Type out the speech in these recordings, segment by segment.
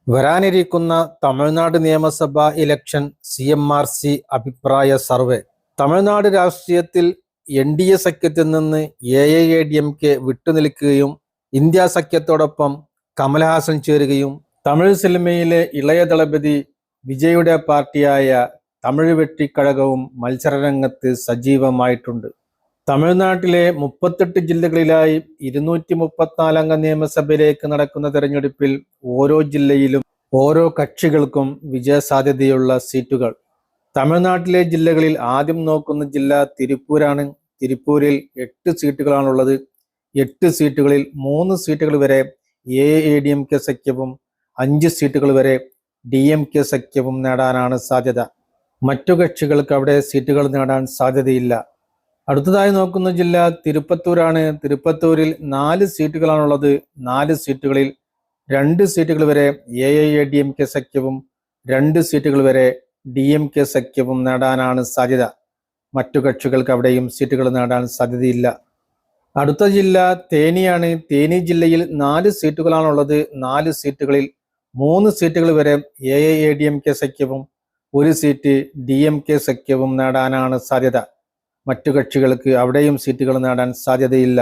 വരാനിരിക്കുന്ന തമിഴ്നാട് നിയമസഭാ election CMRC അഭിപ്രായ സർവേ. തമിഴ്നാട് രാഷ്ട്രീയത്തിൽ NDA സഖ്യത്തിൽ നിന്ന് AIADMK വിട്ടുനിൽക്കുകയും ഇന്ത്യ സഖ്യത്തോടൊപ്പം കമൽഹാസൻ ചേരുകയും തമിഴ് സിനിമയിലെ ഇളയ ദളപതി വിജയുടെ പാർട്ടിയായ തമിഴ് വെട്ടിക്കഴകവും മത്സരരംഗത്ത് സജീവമായിട്ടുണ്ട്. തമിഴ്നാട്ടിലെ 38 ജില്ലകളിലായി 234 അംഗ നിയമസഭയിലേക്ക് നടക്കുന്ന തെരഞ്ഞെടുപ്പിൽ ഓരോ ജില്ലയിലും ഓരോ കക്ഷികൾക്കും വിജയസാധ്യതയുള്ള സീറ്റുകൾ. തമിഴ്നാട്ടിലെ ജില്ലകളിൽ ആദ്യം നോക്കുന്ന ജില്ല തിരുപ്പൂരാണ്. തിരുപ്പൂരിൽ 8 സീറ്റുകളാണുള്ളത്. 8 സീറ്റുകളിൽ 3 സീറ്റുകൾ വരെ AIADMK സഖ്യവും 5 സീറ്റുകൾ വരെ DMK സഖ്യവും നേടാനാണ് സാധ്യത. മറ്റു കക്ഷികൾക്ക് അവിടെ സീറ്റുകൾ നേടാൻ സാധ്യതയില്ല. അടുത്തതായി നോക്കുന്ന ജില്ല തിരുപ്പത്തൂരാണ്. തിരുപ്പത്തൂരിൽ 4 സീറ്റുകളാണുള്ളത്. 4 സീറ്റുകളിൽ 2 സീറ്റുകൾ വരെ AIADMK സഖ്യവും 2 സീറ്റുകൾ വരെ DMK സഖ്യവും നേടാനാണ് സാധ്യത. മറ്റു കക്ഷികൾക്ക് അവിടെയും സീറ്റുകൾ നേടാൻ സാധ്യതയില്ല. അടുത്ത ജില്ല തേനിയാണ്. തേനി ജില്ലയിൽ 4 സീറ്റുകളാണുള്ളത്. 4 സീറ്റുകളിൽ 3 സീറ്റുകൾ വരെ AIADMK സഖ്യവും 1 സീറ്റ് DMK സഖ്യവും നേടാനാണ് സാധ്യത. മറ്റു കക്ഷികൾക്ക് അവിടെയും സീറ്റുകൾ നേടാൻ സാധ്യതയില്ല.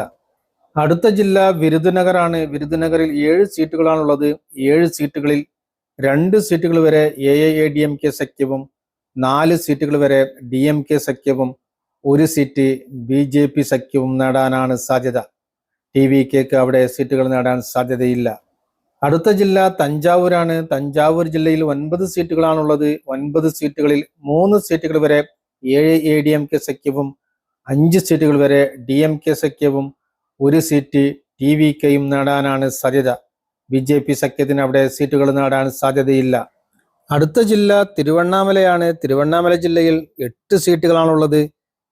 അടുത്ത ജില്ല വിരുദുനഗറാണ്. വിരുദുനഗറിൽ 7 സീറ്റുകളാണുള്ളത്. 7 സീറ്റുകളിൽ 2 സീറ്റുകൾ വരെ AIADMK സഖ്യവും 4 സീറ്റുകൾ വരെ DMK സഖ്യവും 1 സീറ്റ് BJP സഖ്യവും നേടാനാണ് സാധ്യത. TVKക്ക് അവിടെ സീറ്റുകൾ നേടാൻ സാധ്യതയില്ല. അടുത്ത ജില്ല തഞ്ചാവൂരാണ്. തഞ്ചാവൂർ ജില്ലയിൽ 9 സീറ്റുകളാണുള്ളത്. 9 സീറ്റുകളിൽ 3 സീറ്റുകൾ വരെ AIADMK സഖ്യവും 5 സീറ്റുകൾ വരെ DMK സഖ്യവും 1 സീറ്റ് TVKയും നേടാനാണ് സാധ്യത. BJP സഖ്യത്തിന് അവിടെ സീറ്റുകൾ നേടാൻ സാധ്യതയില്ല. അടുത്ത ജില്ല തിരുവണ്ണാമലയാണ്. തിരുവണ്ണാമല ജില്ലയിൽ 8 സീറ്റുകളാണുള്ളത്.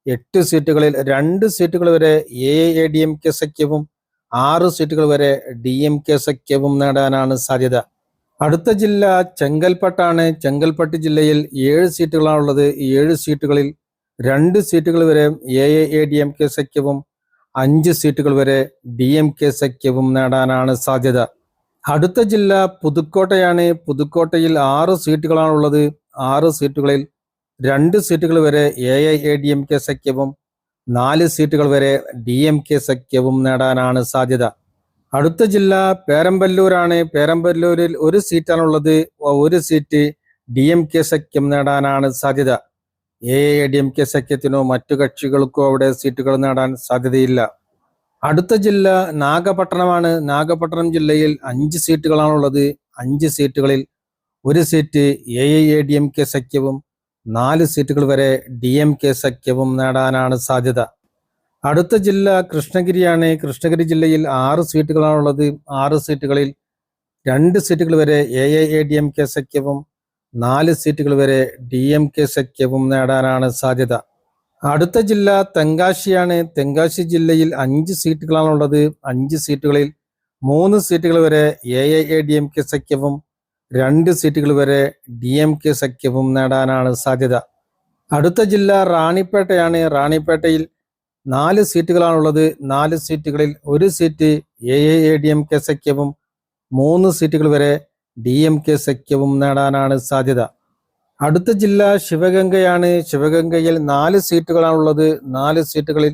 8 സീറ്റുകളിൽ 2 സീറ്റുകൾ വരെ AIADMK സഖ്യവും 6 സീറ്റുകൾ വരെ DMK സഖ്യവും നേടാനാണ് സാധ്യത. അടുത്ത ജില്ല ചെങ്കൽപ്പട്ടാണ്. ചെങ്കൽപ്പട്ട് ജില്ലയിൽ 7 സീറ്റുകളാണുള്ളത്. 7 സീറ്റുകളിൽ 2 സീറ്റുകൾ വരെ AIADMK സഖ്യവും 5 സീറ്റുകൾ വരെ DMK സഖ്യവും നേടാനാണ് സാധ്യത. അടുത്ത ജില്ല പുതുക്കോട്ടയാണ്. പുതുക്കോട്ടയിൽ 6 സീറ്റുകളാണുള്ളത്. 6 സീറ്റുകളിൽ 2 സീറ്റുകൾ വരെ AIADMK സഖ്യവും 4 സീറ്റുകൾ വരെ DMK സഖ്യവും നേടാനാണ് സാധ്യത. അടുത്ത ജില്ല പേരമ്പല്ലൂരാണ്. പേരമ്പല്ലൂരിൽ 1 സീറ്റാണുള്ളത്. 1 സീറ്റ് DMK സഖ്യം നേടാനാണ് സാധ്യത. AIADMK സഖ്യത്തിനോ മറ്റു കക്ഷികൾക്കോ അവിടെ സീറ്റുകൾ നേടാൻ സാധ്യതയില്ല. അടുത്ത ജില്ല നാഗപട്ടണമാണ്. നാഗപട്ടണം ജില്ലയിൽ 5 സീറ്റുകളാണുള്ളത്. 5 സീറ്റുകളിൽ 1 സീറ്റ് AIADMK സഖ്യവും 4 സീറ്റുകൾ വരെ DMK സഖ്യവും നേടാനാണ് സാധ്യത. അടുത്ത ജില്ല കൃഷ്ണഗിരിയാണ്. കൃഷ്ണഗിരി ജില്ലയിൽ 6 സീറ്റുകളാണുള്ളത്. 6 സീറ്റുകളിൽ 2 സീറ്റുകൾ വരെ AIADMK സഖ്യവും 4 സീറ്റുകൾ വരെ DMK സഖ്യവും നേടാനാണ് സാധ്യത. അടുത്ത ജില്ല തെങ്കാശിയാണ്. തെങ്കാശി ജില്ലയിൽ 5 സീറ്റുകളാണുള്ളത്. 5 സീറ്റുകളിൽ 3 സീറ്റുകൾ വരെ AIADMK സഖ്യവും 2 സീറ്റുകൾ വരെ DMK സഖ്യവും നേടാനാണ് സാധ്യത. അടുത്ത ജില്ല റാണിപ്പേട്ടയാണ്. റാണിപ്പേട്ടയിൽ 4 സീറ്റുകളാണുള്ളത്. 4 സീറ്റുകളിൽ 1 സീറ്റ് AIADMK സഖ്യവും 3 സീറ്റുകൾ വരെ DMK സഖ്യവും നേടാനാണ് സാധ്യത. അടുത്ത ജില്ല ശിവഗംഗയാണ്. ശിവഗംഗയിൽ 4 സീറ്റുകളാണുള്ളത്. 4 സീറ്റുകളിൽ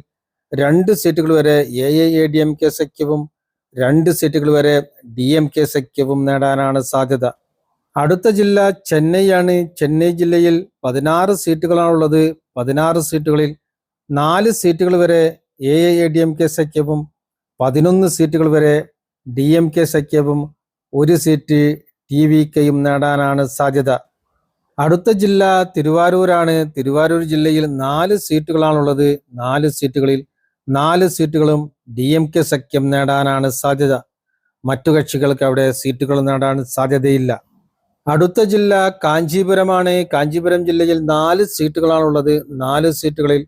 2 സീറ്റുകൾ വരെ AIADMK സഖ്യവും 2 സീറ്റുകൾ വരെ DMK സഖ്യവും നേടാനാണ് സാധ്യത. അടുത്ത ജില്ല ചെന്നൈയാണ്. ചെന്നൈ ജില്ലയിൽ 16 സീറ്റുകളാണുള്ളത്. 16 സീറ്റുകളിൽ 4 സീറ്റുകൾ വരെ AIADMK സഖ്യവും 11 സീറ്റുകൾ വരെ DMK സഖ്യവും 1 സീറ്റ് TVKയും നേടാനാണ് സാധ്യത. അടുത്ത ജില്ല തിരുവാരൂരാണ്. തിരുവാരൂർ ജില്ലയിൽ 4 സീറ്റുകളാണുള്ളത്. 4 സീറ്റുകളിൽ 4 സീറ്റുകളും DMK സഖ്യം നേടാനാണ് സാധ്യത. മറ്റു കക്ഷികൾക്ക് അവിടെ സീറ്റുകൾ നേടാൻ സാധ്യതയില്ല. അടുത്ത ജില്ല കാഞ്ചീപുരമാണ്. കാഞ്ചീപുരം ജില്ലയിൽ 4 സീറ്റുകളാണുള്ളത്. 4 സീറ്റുകളിൽ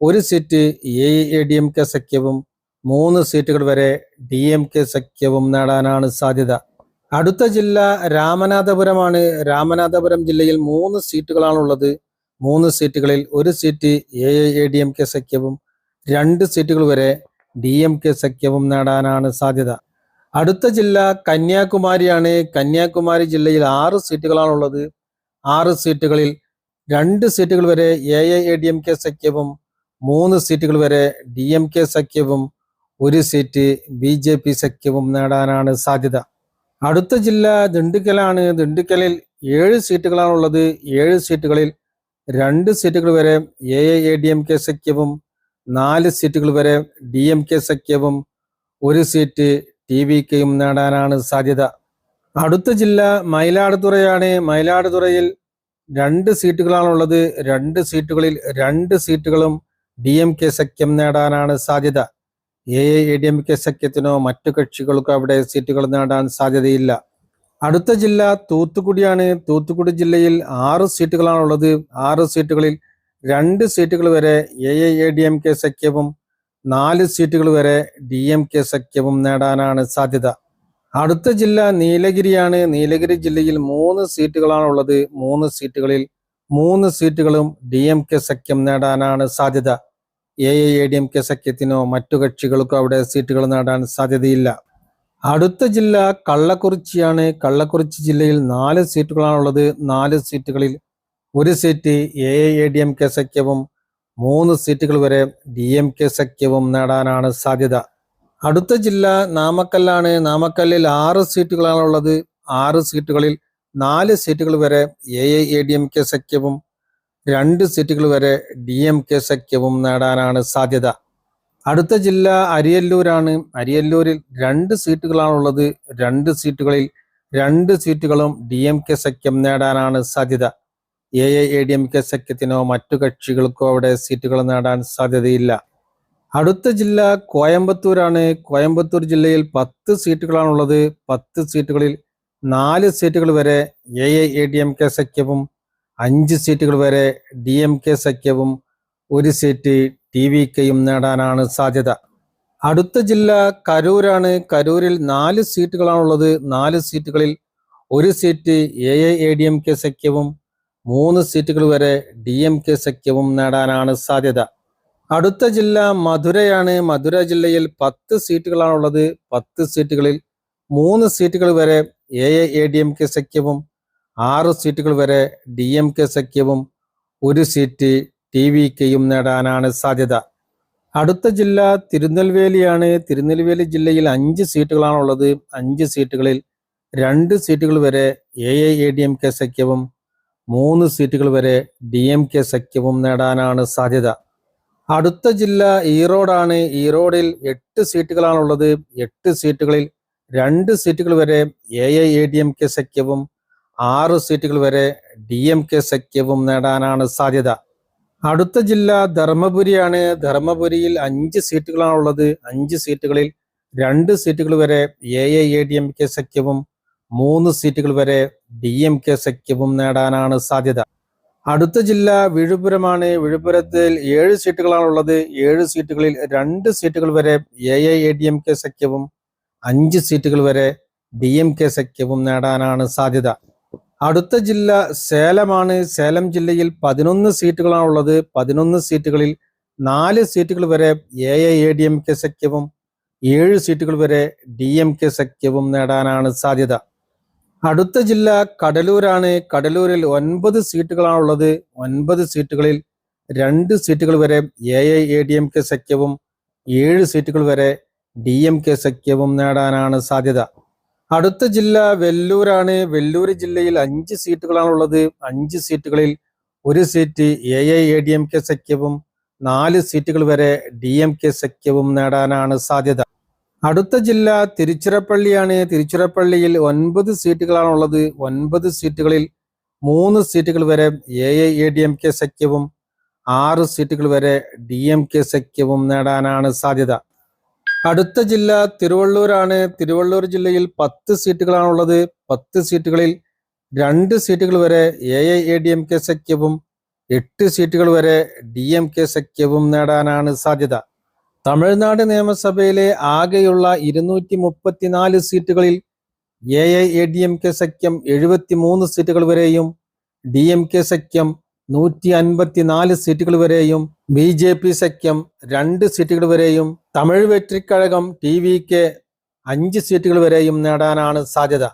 1 സീറ്റ് AIADMK സഖ്യവും 3 സീറ്റുകൾ വരെ DMK സഖ്യവും നേടാനാണ് സാധ്യത. അടുത്ത ജില്ല രാമനാഥപുരമാണ്. രാമനാഥപുരം ജില്ലയിൽ 3 സീറ്റുകളാണുള്ളത്. 3 സീറ്റുകളിൽ 1 സീറ്റ് AIADMK സഖ്യവും 2 സീറ്റുകൾ വരെ DMK സഖ്യവും നേടാനാണ് സാധ്യത. അടുത്ത ജില്ല കന്യാകുമാരിയാണ്. കന്യാകുമാരി ജില്ലയിൽ 6 സീറ്റുകളാണുള്ളത്. 6 സീറ്റുകളിൽ 2 സീറ്റുകൾ വരെ AIADMK സഖ്യവും 3 സീറ്റുകൾ വരെ DMK സഖ്യവും 1 സീറ്റ് BJP സഖ്യവും നേടാനാണ് സാധ്യത. അടുത്ത ജില്ല ദിണ്ടുക്കലാണ്. ദിണ്ടുക്കലിൽ 7 സീറ്റുകളാണുള്ളത്. 7 സീറ്റുകളിൽ 2 സീറ്റുകൾ വരെ AIADMK സഖ്യവും 4 സീറ്റുകൾ വരെ DMK സഖ്യവും 1 സീറ്റ് TVKയും നേടാനാണ് സാധ്യത. അടുത്ത ജില്ല മയിലാടുതുറയാണ്. മയിലാടുതുറയിൽ 2 സീറ്റുകളാണുള്ളത്. 2 സീറ്റുകളിൽ 2 സീറ്റുകളും DMK സഖ്യം നേടാനാണ് സാധ്യത. AIADMK സഖ്യത്തിനോ മറ്റു കക്ഷികൾക്കോ അവിടെ സീറ്റുകൾ നേടാൻ സാധ്യതയില്ല. അടുത്ത ജില്ല തൂത്തുക്കുടിയാണ്. തൂത്തുക്കുടി ജില്ലയിൽ 6 സീറ്റുകളാണുള്ളത്. 6 സീറ്റുകളിൽ 2 സീറ്റുകൾ വരെ AIADMK സഖ്യവും 4 സീറ്റുകൾ വരെ DMK സഖ്യവും നേടാനാണ് സാധ്യത. അടുത്ത ജില്ല നീലഗിരിയാണ്. നീലഗിരി ജില്ലയിൽ 3 സീറ്റുകളാണുള്ളത്. 3 സീറ്റുകളിൽ 3 സീറ്റുകളും DMK സഖ്യം നേടാനാണ് സാധ്യത. AIADMK സഖ്യത്തിനോ മറ്റു കക്ഷികൾക്കോ അവിടെ സീറ്റുകൾ നേടാൻ സാധ്യതയില്ല. അടുത്ത ജില്ല കള്ളക്കുറിച്ചിയാണ്. കള്ളക്കുറിച്ചി ജില്ലയിൽ 4 സീറ്റുകളാണുള്ളത്. 4 സീറ്റുകളിൽ 1 സീറ്റ് AIADMK സഖ്യവും 3 സീറ്റുകൾ വരെ DMK സഖ്യവും നേടാനാണ് സാധ്യത. അടുത്ത ജില്ല നാമക്കല്ലാണ്. നാമക്കല്ലിൽ 6 സീറ്റുകളാണുള്ളത്. 6 സീറ്റുകളിൽ 4 സീറ്റുകൾ വരെ AIADMK സഖ്യവും 2 സീറ്റുകൾ വരെ DMK സഖ്യവും നേടാനാണ് സാധ്യത. അടുത്ത ജില്ല അരിയല്ലൂരാണ്. അരിയല്ലൂരിൽ 2 സീറ്റുകളാണുള്ളത്. 2 സീറ്റുകളിൽ 2 സീറ്റുകളും DMK സഖ്യം നേടാനാണ് സാധ്യത. AIADMK സഖ്യത്തിനോ മറ്റു കക്ഷികൾക്കോ അവിടെ സീറ്റുകൾ നേടാൻ സാധ്യതയില്ല. അടുത്ത ജില്ല കോയമ്പത്തൂരാണ്. കോയമ്പത്തൂർ ജില്ലയിൽ 10 സീറ്റുകളാണുള്ളത്. 10 സീറ്റുകളിൽ 4 സീറ്റുകൾ വരെ AIADMK സഖ്യവും 5 സീറ്റുകൾ വരെ DMK സഖ്യവും 1 സീറ്റ് TVKയും നേടാനാണ് സാധ്യത. അടുത്ത ജില്ല കരൂരാണ്. കരൂരിൽ 4 സീറ്റുകളാണുള്ളത്. 4 സീറ്റുകളിൽ 1 സീറ്റ് AIADMK സഖ്യവും 3 സീറ്റുകൾ വരെ DMK സഖ്യവും നേടാനാണ് സാധ്യത. അടുത്ത ജില്ല മധുരയാണ്. മധുര ജില്ലയിൽ 10 സീറ്റുകളാണുള്ളത്. 10 സീറ്റുകളിൽ 3 സീറ്റുകൾ വരെ AIADMK സഖ്യവും 6 സീറ്റുകൾ വരെ DMK സഖ്യവും 1 സീറ്റ് TVKയും നേടാനാണ് സാധ്യത. അടുത്ത ജില്ല തിരുനെൽവേലിയാണ്. തിരുനെൽവേലി ജില്ലയിൽ 5 സീറ്റുകളാണുള്ളത്. 5 സീറ്റുകളിൽ 2 സീറ്റുകൾ വരെ AIADMK സഖ്യവും 3 സീറ്റുകൾ വരെ DMK സഖ്യവും നേടാനാണ് സാധ്യത. അടുത്ത ജില്ല ഈറോഡാണ്. ഈറോഡിൽ 8 സീറ്റുകളാണുള്ളത്. 8 സീറ്റുകളിൽ 2 സീറ്റുകൾ വരെ AIADMK സഖ്യവും 6 സീറ്റുകൾ വരെ DMK സഖ്യവും നേടാനാണ് സാധ്യത. അടുത്ത ജില്ല ധർമ്മപുരിയാണ്. ധർമ്മപുരിയിൽ 5 സീറ്റുകളാണുള്ളത്. 5 സീറ്റുകളിൽ 2 സീറ്റുകൾ വരെ AIADMK സഖ്യവും 3 സീറ്റുകൾ വരെ DMK സഖ്യവും നേടാനാണ് സാധ്യത. അടുത്ത ജില്ല വിഴുപുരമാണ്. വിഴുപുരത്തിൽ 7 സീറ്റുകളാണുള്ളത്. 7 സീറ്റുകളിൽ 2 സീറ്റുകൾ വരെ AIADMK സഖ്യവും 5 സീറ്റുകൾ വരെ DMK സഖ്യവും നേടാനാണ് സാധ്യത. അടുത്ത ജില്ല സേലമാണ്. സേലം ജില്ലയിൽ 11 സീറ്റുകളാണുള്ളത്. 11 സീറ്റുകളിൽ 4 സീറ്റുകൾ വരെ AIADMK സഖ്യവും 7 സീറ്റുകൾ വരെ DMK സഖ്യവും നേടാനാണ് സാധ്യത. അടുത്ത ജില്ല കടലൂരാണ്. കടലൂരിൽ 9 സീറ്റുകളാണുള്ളത്. 9 സീറ്റുകളിൽ 2 സീറ്റുകൾ വരെ AIADMK സഖ്യവും 7 സീറ്റുകൾ വരെ DMK സഖ്യവും നേടാനാണ് സാധ്യത. അടുത്ത ജില്ല വെല്ലൂരാണ്. വെല്ലൂർ ജില്ലയിൽ 5 സീറ്റുകളാണുള്ളത്. 5 സീറ്റുകളിൽ 1 സീറ്റ് AIADMK സഖ്യവും 4 സീറ്റുകൾ വരെ DMK സഖ്യവും നേടാനാണ് സാധ്യത. അടുത്ത ജില്ല തിരുച്ചിറപ്പള്ളിയാണ്. തിരുച്ചിറപ്പള്ളിയിൽ 9 സീറ്റുകളാണുള്ളത്. 9 സീറ്റുകളിൽ 3 സീറ്റുകൾ വരെ AIADMK സഖ്യവും 6 സീറ്റുകൾ വരെ DMK സഖ്യവും നേടാനാണ് സാധ്യത. അടുത്ത ജില്ല തിരുവള്ളൂരാണ്. തിരുവള്ളൂർ ജില്ലയിൽ 10 സീറ്റുകളാണുള്ളത്. 10 സീറ്റുകളിൽ 2 സീറ്റുകൾ വരെ AIADMK സഖ്യവും 8 സീറ്റുകൾ വരെ DMK സഖ്യവും നേടാനാണ് സാധ്യത. തമിഴ്നാട് നിയമസഭയിലെ ആകെയുള്ള 234 സീറ്റുകളിൽ AIADMK സഖ്യം 73 സീറ്റുകൾ വരെയും DMK സഖ്യം 154 സീറ്റുകൾ വരെയും BJP സഖ്യം 2 സീറ്റുകൾ വരെയും തമിഴ് വെട്രിക്കഴകം TVK 5 സീറ്റുകൾ വരെയും നേടാനാണ് സാധ്യത.